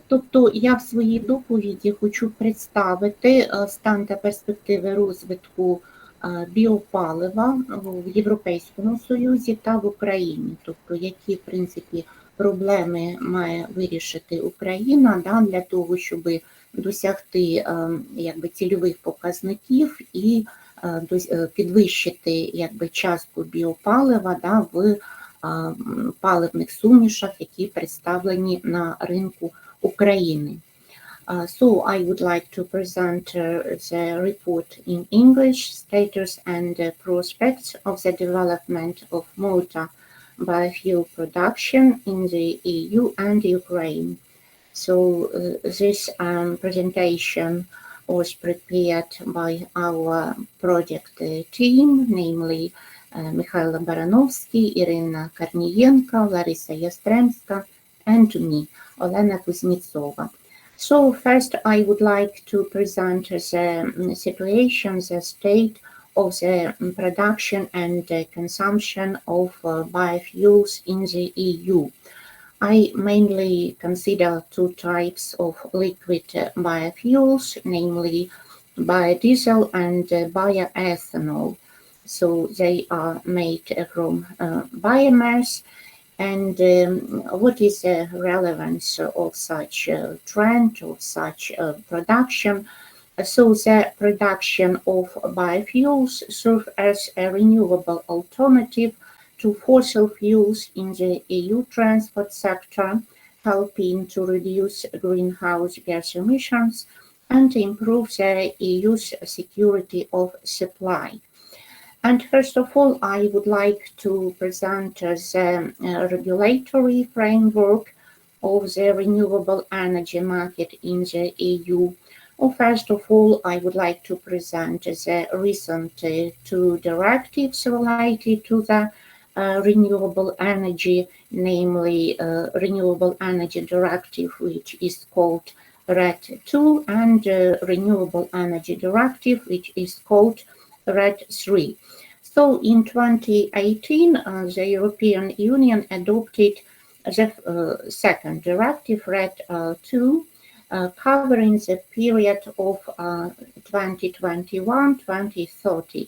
Тобто я в своїй доповіді хочу представити стан та перспективи розвитку біопалива в Європейському Союзі та в Україні, тобто які, в принципі, проблеми має вирішити Україна для того, щоб досягти цільових показників і підвищити частку біопалива в паливних сумішах, які представлені на ринку України. So I would like to present the report in English, status and prospects of the development of motor biofuel production in the EU and Ukraine. So this presentation was prepared by our project team, namely Михайло Барановський, Ірина Корнієнко, Лариса Ястремська, and me, Олена Кузнєцова. So first I would like to present the situation, the state of the production and consumption of biofuels in the EU. I mainly consider two types of liquid biofuels, namely biodiesel and bioethanol. So they are made from biomass. And what is the relevance of such trend, of such production? So the production of biofuels serve as a renewable alternative to fossil fuels in the EU transport sector, helping to reduce greenhouse gas emissions and improve the EU's security of supply. And first of all, I would like to present the regulatory framework of the renewable energy market in the EU. First of all, I would like to present the recent two directives related to the renewable energy, namely Renewable Energy Directive, which is called RED II, and Renewable Energy Directive, which is called RED III. So in 2018, the European Union adopted the second directive, RED II, covering the period of 2021-2030.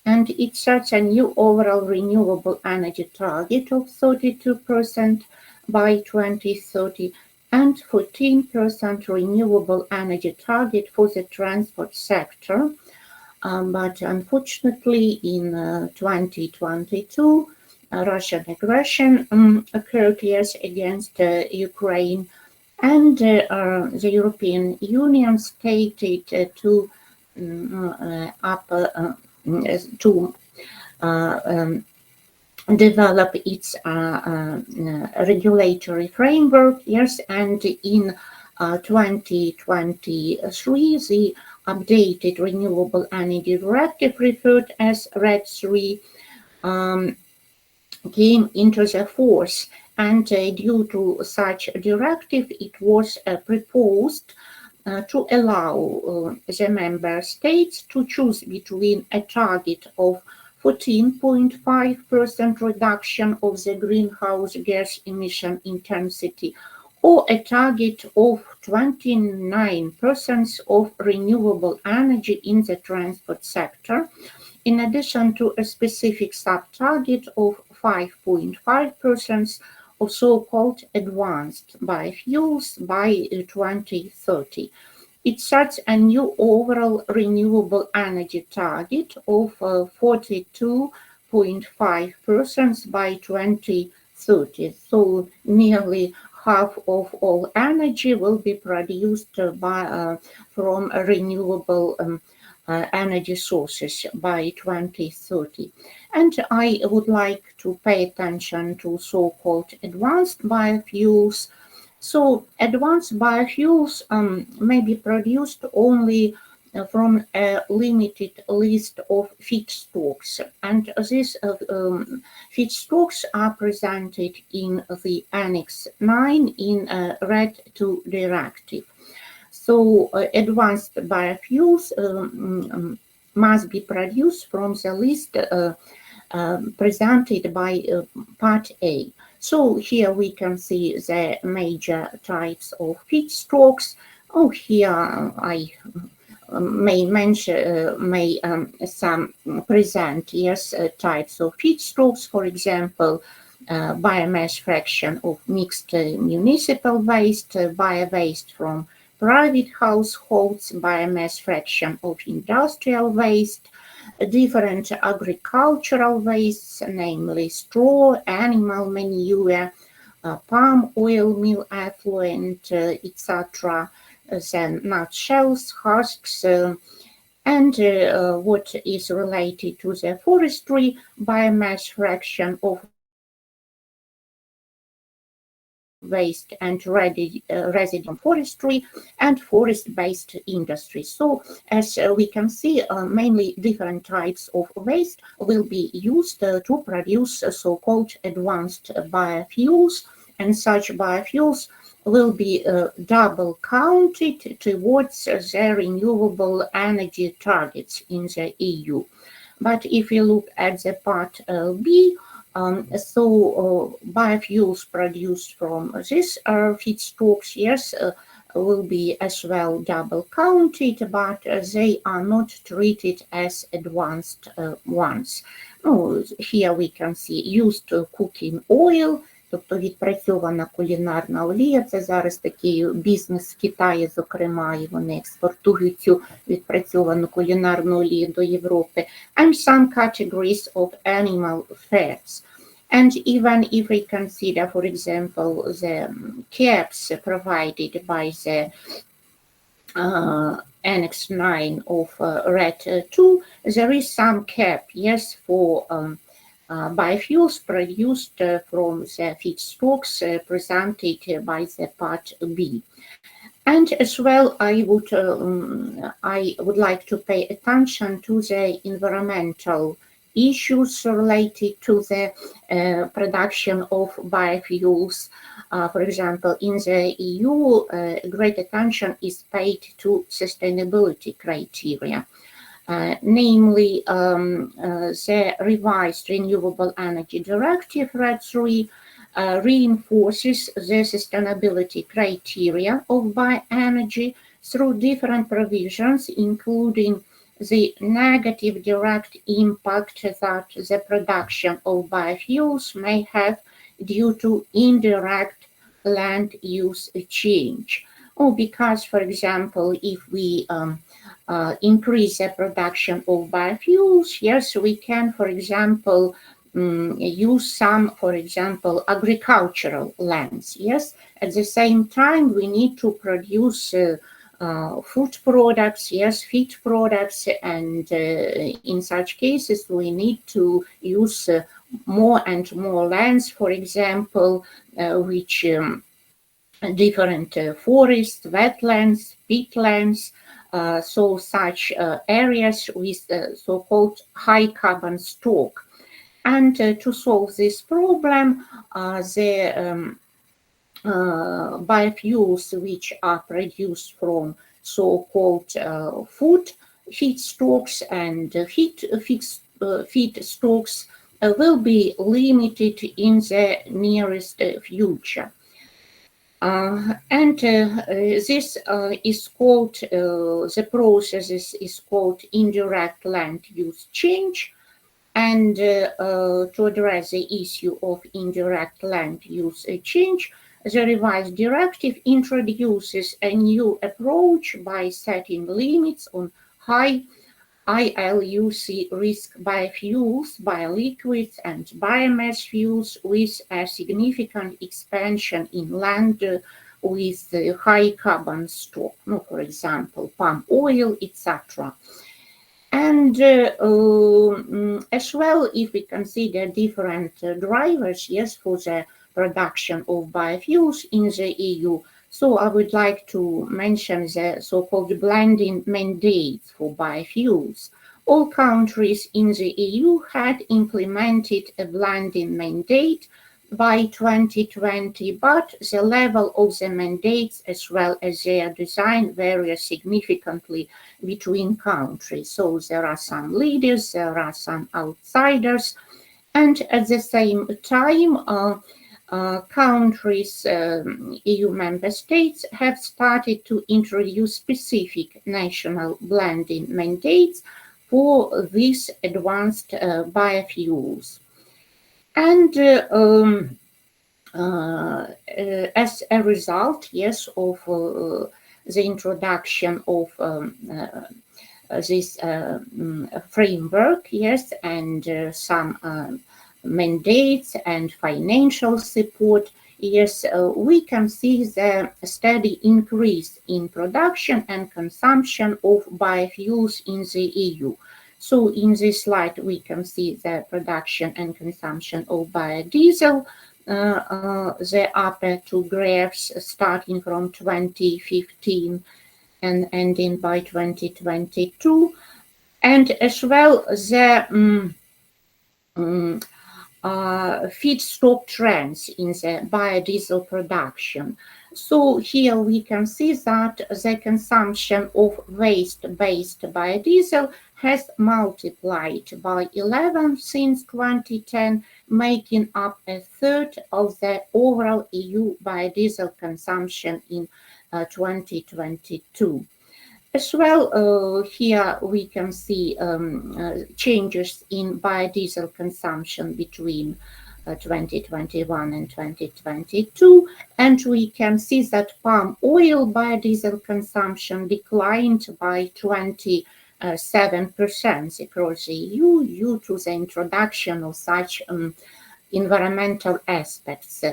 And it sets a new overall renewable energy target of 32% by 2030 and 14% renewable energy target for the transport sector. But unfortunately, in 2022, Russian aggression occurred against Ukraine, and the European Union stated to develop its regulatory framework. Yes, and in 2023, the updated Renewable Energy Directive, referred as RED III, came into the force, and due to such a directive, it was proposed to allow the member states to choose between a target of 14.5% reduction of the greenhouse gas emission intensity or a target of 29% of renewable energy in the transport sector, in addition to a specific sub-target of 5.5% of so-called advanced biofuels by 2030. It sets a new overall renewable energy target of 42.5% by 2030. So nearly half of all energy will be produced from renewable energy sources by 2030. And I would like to pay attention to so-called advanced biofuels. So advanced biofuels may be produced only from a limited list of feedstocks, and these feedstocks are presented in the Annex 9 in RED II directive. So advanced biofuels must be produced from the list presented by Part A. So here we can see the major types of feedstocks. Oh, here I may mention, some present, yes, types of feedstocks, for example, biomass fraction of mixed municipal waste, bio-waste from private households, biomass fraction of industrial waste, different agricultural wastes, namely straw, animal manure, palm oil mill effluent, etc., then nut shells, husks, and what is related to the forestry, biomass fraction of waste and residue forestry and forest-based industry. So as we can see, mainly different types of waste will be used to produce so-called advanced biofuels, and such biofuels will be double counted towards the renewable energy targets in the EU. But if you look at the part B, biofuels produced from these feedstocks, yes, will be as well double counted, but they are not treated as advanced ones. Here we can see used cooking oil, тобто відпрацьована кулінарна олія. Це зараз такий бізнес в Китаї, зокрема, і вони експортують цю відпрацьовану кулінарну олію до Європи. And some categories of animal fats. And even if we consider, for example, the caps provided by the Annex 9 of RED 2, there is some cap, yes, for biofuels produced from the feedstocks presented by the Part B. And as well, I would like to pay attention to the environmental issues related to the production of biofuels. For example, in the EU, great attention is paid to sustainability criteria. Namely, the revised Renewable Energy Directive, RED 3, reinforces the sustainability criteria of bioenergy through different provisions, including the negative direct impact that the production of biofuels may have due to indirect land use change. Because, for example, if we increase the production of biofuels, yes, we can, for example, use some, for example, agricultural lands, yes. At the same time, we need to produce food products, yes, feed products, and in such cases, we need to use more and more lands, for example, which different forests, wetlands, peatlands, so such areas with so-called high carbon stock. And to solve this problem, the biofuels which are produced from so-called food feedstocks and feedstocks will be limited in the nearest future. This is called, the process is called indirect land use change. And to address the issue of indirect land use change, the revised directive introduces a new approach by setting limits on high ILUC risk biofuels, bioliquids, and biomass fuels with a significant expansion in land with high carbon stock, for example, palm oil, etc. And as well, if we consider different drivers, yes, for the production of biofuels in the EU, so I would like to mention the so-called blending mandates for biofuels. All countries in the EU had implemented a blending mandate by 2020, but the level of the mandates as well as their design vary significantly between countries. So there are some leaders, there are some outsiders, and at the same time, countries, EU member states, have started to introduce specific national blending mandates for these advanced biofuels. And as a result, yes, of the introduction of this framework, yes, and some mandates and financial support, yes, we can see the steady increase in production and consumption of biofuels in the EU. So in this slide, we can see the production and consumption of biodiesel, the upper two graphs starting from 2015 and ending by 2022, and as well the feedstock trends in the biodiesel production. So here we can see that the consumption of waste-based biodiesel has multiplied by 11 since 2010, making up a third of the overall EU biodiesel consumption in 2022. As well, here we can see changes in biodiesel consumption between 2021 and 2022, and we can see that palm oil biodiesel consumption declined by 27% across the EU due to the introduction of such environmental aspects.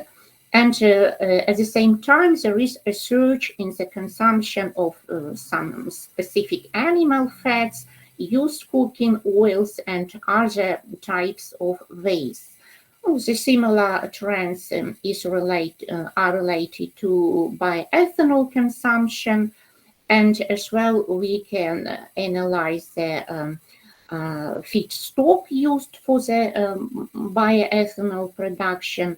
And at the same time, there is a surge in the consumption of some specific animal fats, used cooking oils, and other types of waste. The similar trends are related to bioethanol consumption, and as well we can analyze the feedstock used for the bioethanol production.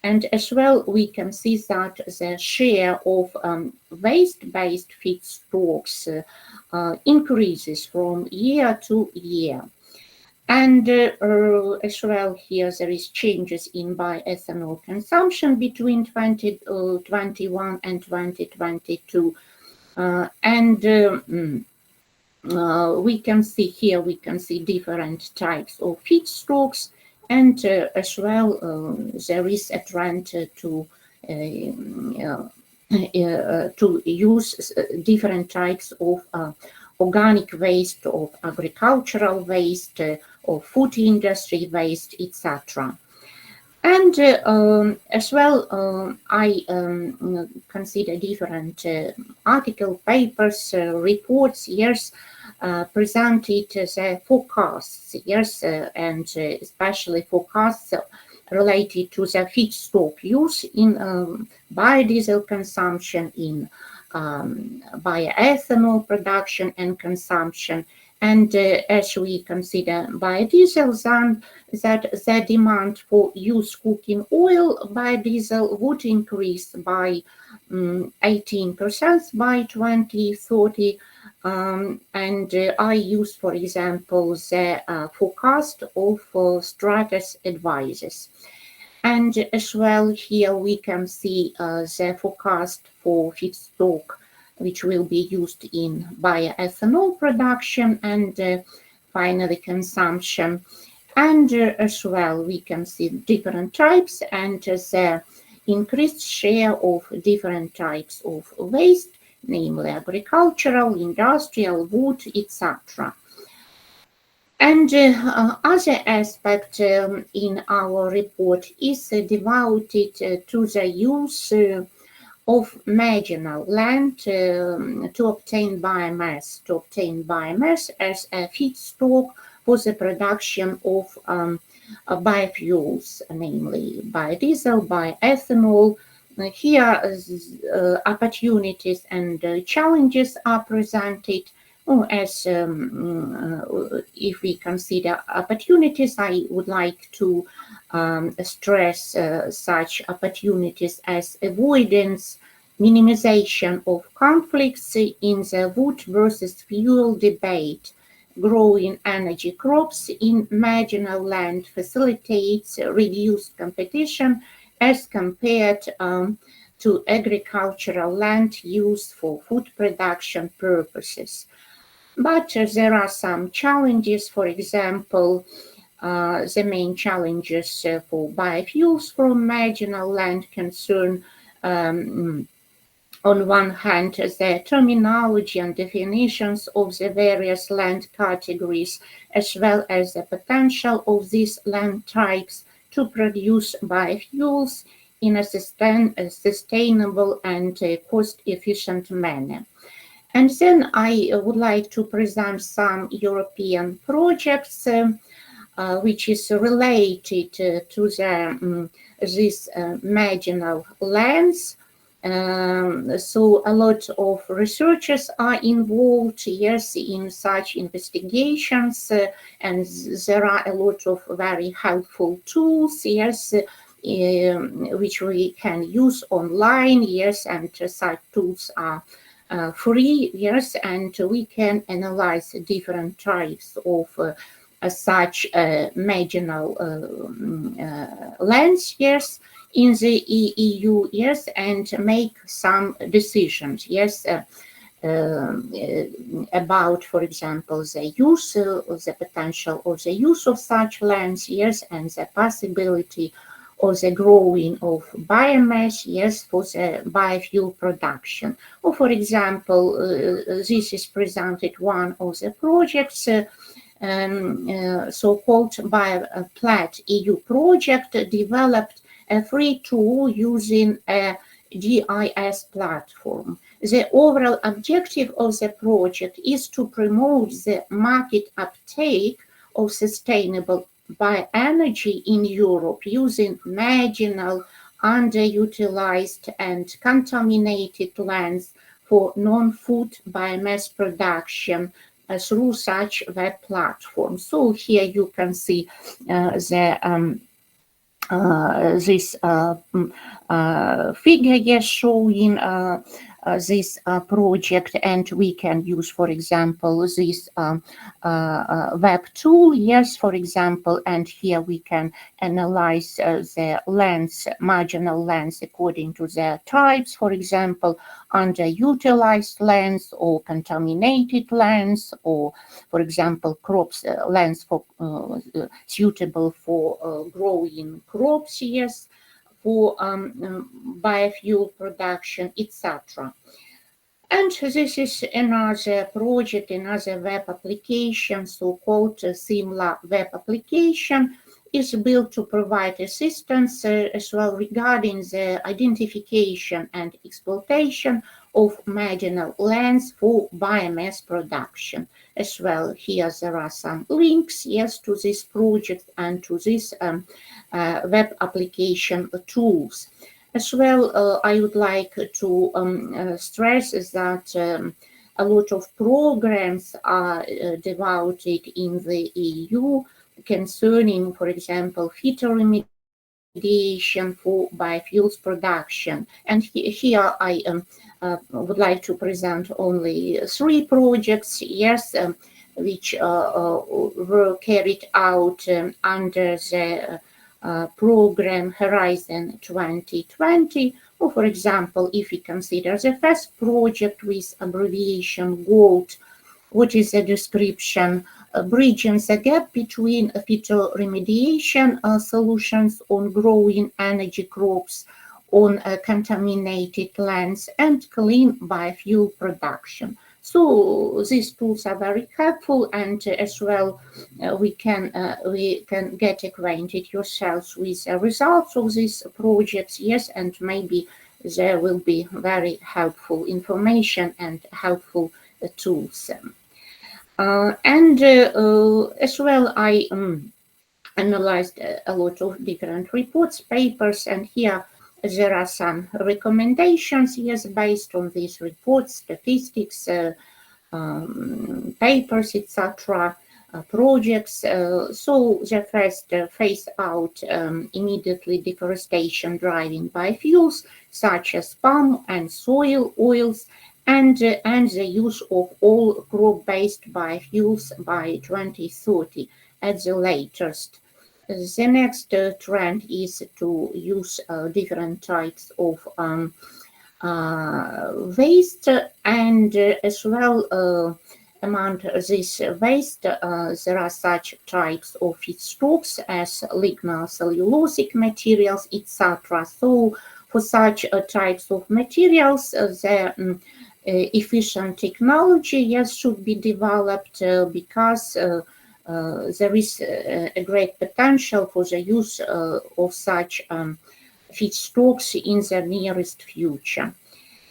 And as well, we can see that the share of waste-based feedstocks increases from year to year. And as well, here there is changes in bioethanol consumption between 2021 and 2022. We can see here, we can see different types of feedstocks. And as well, there is a trend to use different types of organic waste, of agricultural waste, of food industry waste, etc. And as well, I consider different article papers, reports, yes, presented the forecasts, yes, and especially forecasts related to the feedstock use in biodiesel consumption, in bioethanol production and consumption. And as we consider biodiesel, then that the demand for used cooking oil biodiesel would increase by 18% by 2030. And I use, for example, the forecast of Stratus Advisors. And as well, here we can see the forecast for feedstock which will be used in bioethanol production and finally consumption. And as well, we can see different types and the increased share of different types of waste, namely agricultural, industrial, wood, etc. And other aspect in our report is devoted to the use of marginal land to obtain biomass as a feedstock for the production of biofuels, namely biodiesel, bioethanol. Here opportunities and challenges are presented. As if we consider opportunities, I would like to stress such opportunities as avoidance, minimization of conflicts in the wood versus fuel debate. Growing energy crops in marginal land facilitates reduced competition as compared to agricultural land used for food production purposes. But there are some challenges. For example, the main challenges for biofuels from marginal land concern, on one hand, the terminology and definitions of the various land categories, as well as the potential of these land types to produce biofuels in a sustainable and cost-efficient manner. And then I would like to present some European projects which is related to these marginal lands. So a lot of researchers are involved, yes, in such investigations, and there are a lot of very helpful tools, yes, which we can use online, yes, and such tools are free, yes, and we can analyze different types of such marginal lands, yes, in the EU, yes, and make some decisions, yes, about, for example, the use, the potential of the use of such lands, yes, and the possibility of the growing of biomass, yes, for the biofuel production. Or, for example, this is presented one of the projects, so-called BioPlat EU project, developed a free tool using a GIS platform. The overall objective of the project is to promote the market uptake of sustainable bioenergy in Europe using marginal, underutilized and contaminated lands for non-food biomass production through such web platforms. So here you can see this figure here showing this project, and we can use, for example, this web tool, yes, for example, and here we can analyze the lands, marginal lands according to their types, for example, underutilized lands or contaminated lands, or, for example, crops, lands for suitable for growing crops, yes, for biofuel production, etc. And this is another project, another web application, so-called Simla web application, is built to provide assistance as well regarding the identification and exploitation of marginal lands for biomass production. As well, here there are some links, yes, to this project and to this web application tools. As well, I would like to stress that a lot of programs are developed in the EU concerning, for example, phytoremediation for biofuels production. And here I would like to present only 3 projects, yes, which were carried out under the program Horizon 2020. Or, for example, if we consider the first project with abbreviation GOLD, what is the description? Bridging the gap between phytoremediation solutions on growing energy crops on contaminated lands and clean biofuel production. So these tools are very helpful, and as well we can get acquainted yourselves with the results of these projects, yes, and maybe there will be very helpful information and helpful tools. As well, I analyzed a lot of different reports, papers, and here there are some recommendations, yes, based on these reports, statistics, papers, etc., projects. So the first phase out immediately deforestation driving biofuels such as palm and soil oils, and the use of all crop-based biofuels by 2030 at the latest. The next trend is to use different types of waste, and as well among this waste there are such types of feedstocks as lignocellulosic materials, etc. So for such types of materials, the efficient technology, yes, should be developed because there is a great potential for the use of such feedstocks in the nearest future.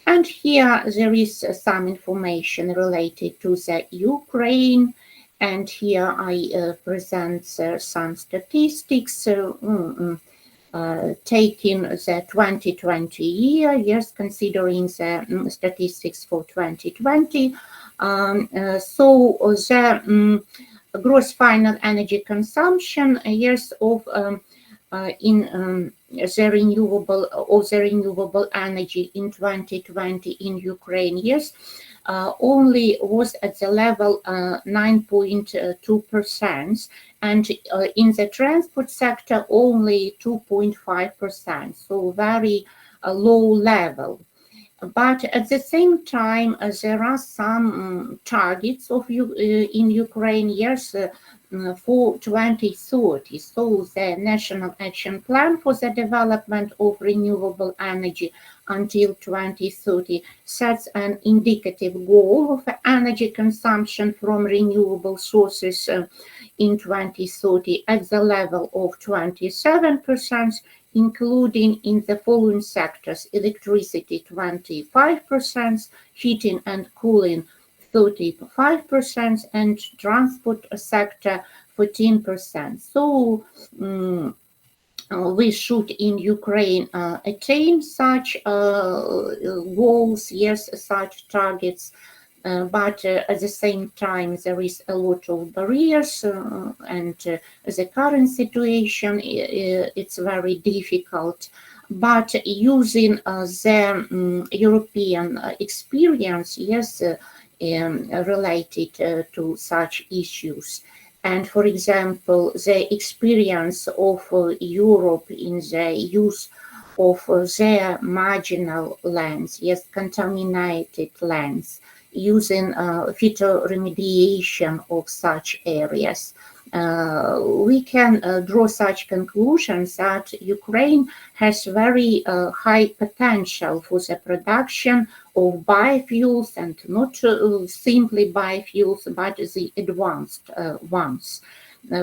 And here there is some information related to the Ukraine, and here I present some statistics taking the 2020 year, yes, considering the statistics for 2020. So the gross final energy consumption, yes, of in the renewable energy in 2020 in Ukraine, yes, only was at the level 9.2%, and in the transport sector only 2.5%, so very low level. But at the same time, there are some targets of in Ukraine, yes, for 2030. So the National Action Plan for the Development of Renewable Energy until 2030 sets an indicative goal of energy consumption from renewable sources in 2030 at the level of 27%, including in the following sectors: electricity 25%, heating and cooling 35%, and transport sector 14%. So we should in Ukraine attain such goals, yes, such targets, but at the same time there is a lot of barriers, and the current situation, it's very difficult. But using the European experience, yes, related to such issues, and for example the experience of Europe in the use of their marginal lands, yes, contaminated lands, using phytoremediation of such areas, we can draw such conclusions that Ukraine has very high potential for the production of biofuels, and not simply biofuels, but the advanced ones.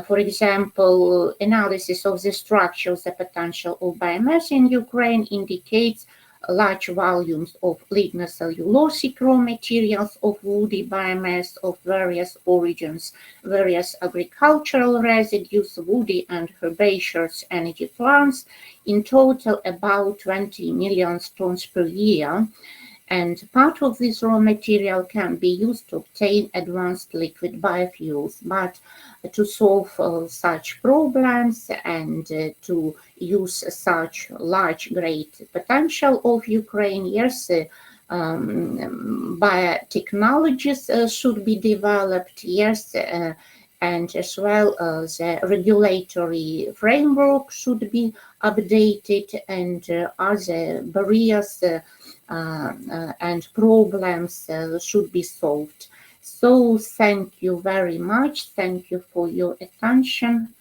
For example, analysis of the structure of the potential of biomass in Ukraine indicates large volumes of lignocellulosic raw materials, of woody biomass of various origins, various agricultural residues, woody and herbaceous energy plants, in total about 20 million tons per year. And part of this raw material can be used to obtain advanced liquid biofuels. But to solve such problems and to use such large, great potential of Ukraine, yes, biotechnologies should be developed, yes, and as well the regulatory framework should be updated, and other barriers and problems should be solved. So thank you very much. Thank you for your attention.